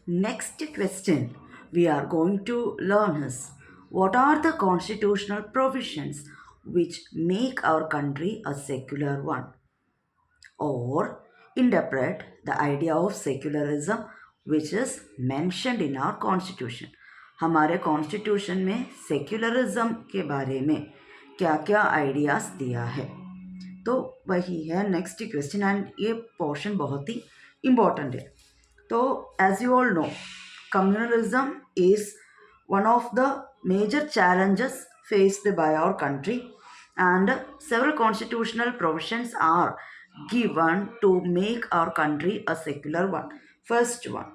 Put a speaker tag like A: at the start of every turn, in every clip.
A: Next question we are going to learn is what are the constitutional provisions which make our country a secular one? Or interpret the idea of secularism which is mentioned in our constitution. हमारे constitution में secularism के बारे में क्या क्या ideas दिया है, तो वही है नेक्स्ट क्वेश्चन एंड ये पोर्शन बहुत ही इम्पोर्टेंट है. तो as you all know, communalism is one of the major challenges faced by our country, and several constitutional provisions are given to make our country a secular one. First one,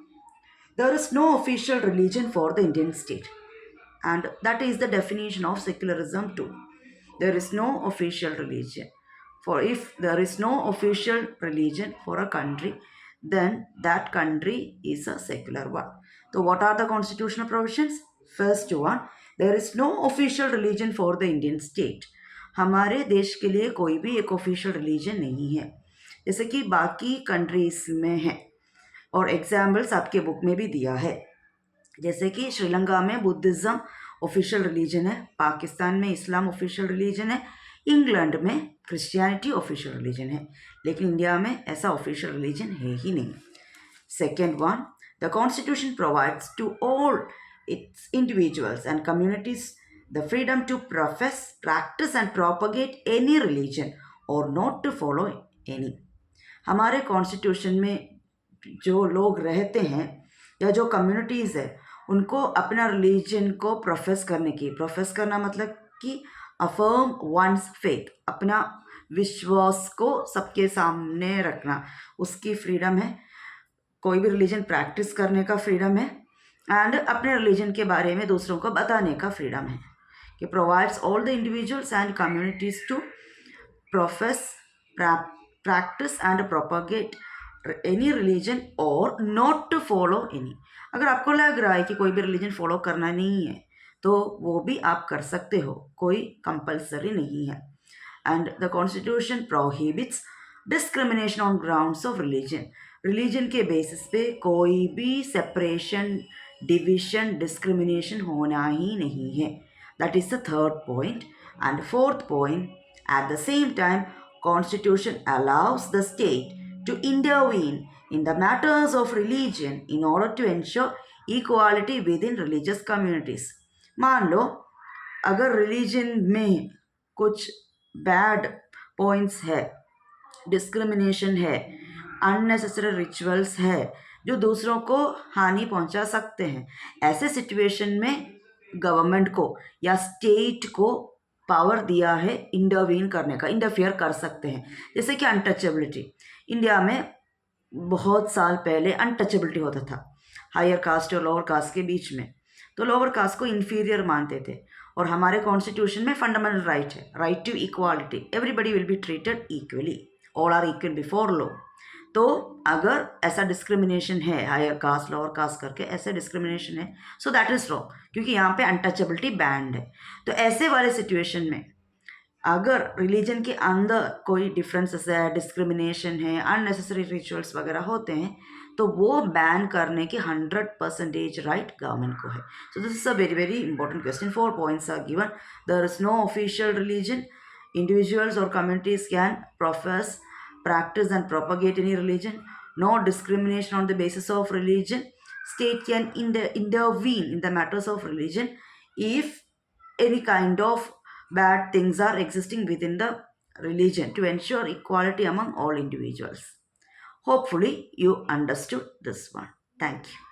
A: there is no official religion for the Indian state, and that is the definition of secularism too. There is no official religion. For if there is no official religion for a country, then that country is a secular one. So what are the constitutional provisions? First one, there is no official religion for the Indian state. हमारे देश के लिए कोई भी एक official religion नहीं है, जैसे कि बाकी कंट्रीज में है, और एग्जाम्पल्स आपके बुक में भी दिया है. जैसे कि श्रीलंका में बुद्धिज़्म ऑफिशियल रिलीजन है, पाकिस्तान में इस्लाम ऑफिशियल रिलीजन है, इंग्लैंड में क्रिश्चियनिटी ऑफिशियल रिलीजन है, लेकिन इंडिया में ऐसा ऑफिशियल रिलीजन है ही नहीं. Second one, the constitution provides to all its individuals and communities the freedom to profess, practice and propagate any religion और नॉट टू फॉलो एनी. हमारे कॉन्स्टिट्यूशन में जो लोग रहते हैं या जो कम्युनिटीज़ है, उनको अपना रिलीजन को प्रोफेस करने की, प्रोफेस करना मतलब कि अफर्म वंस फेथ, अपना विश्वास को सबके सामने रखना, उसकी फ्रीडम है. कोई भी रिलीजन प्रैक्टिस करने का फ्रीडम है, एंड अपने रिलीजन के बारे में दूसरों को बताने का फ्रीडम है. कि provides all the individuals and communities to profess, practice and propagate any religion और नॉट टू फॉलो एनी. अगर आपको लग रहा है कि कोई भी रिलीजन फॉलो करना नहीं है, तो वो भी आप कर सकते हो, कोई कंपलसरी नहीं है. And the constitution prohibits discrimination on grounds of religion. Religion के बेसिस पे कोई भी सेपरेशन, डिविजन, डिस्क्रिमिनेशन होना ही नहीं है. That is the third point. And fourth point, at the same time Constitution allows the state to intervene in the matters of religion in order to ensure equality within religious communities. मान लो अगर religion में कुछ bad points है, discrimination है, unnecessary rituals है जो दूसरों को हानि पहुंचा सकते हैं, ऐसे सिचुएशन में गवर्नमेंट को या स्टेट को पावर दिया है इंटरवीन करने का, इंटरफियर कर सकते हैं. जैसे कि अनटचेबिलिटी. इंडिया में बहुत साल पहले अनटचेबिलिटी होता था हायर कास्ट और लोअर कास्ट के बीच में, तो लोअर कास्ट को इन्फीरियर मानते थे. और हमारे कॉन्स्टिट्यूशन में फंडामेंटल राइट है, right to equality. Everybody will be treated equally, all are equal before law. तो अगर ऐसा डिस्क्रिमिनेशन है, हायर कास्ट लोअर कास्ट करके ऐसे डिस्क्रिमिनेशन है, सो दैट इज़ रॉन्ग, क्योंकि यहाँ पे अनटचेबिलिटी बैंड है. तो ऐसे वाले सिचुएशन में अगर रिलीजन के अंदर कोई डिफरेंसेस है, डिस्क्रिमिनेशन है, अननेसेसरी रिचुअल्स वगैरह होते हैं, तो वो बैन करने की 100% राइट गवर्नमेंट को है. So this is a very very important question. 4 points are given. There is no official religion. Individuals और communities can profess, practice and propagate any religion. No discrimination on the basis of religion. State can intervene in the matters of religion if any kind of bad things are existing within the religion to ensure equality among all individuals. Hopefully you understood this one. Thank you.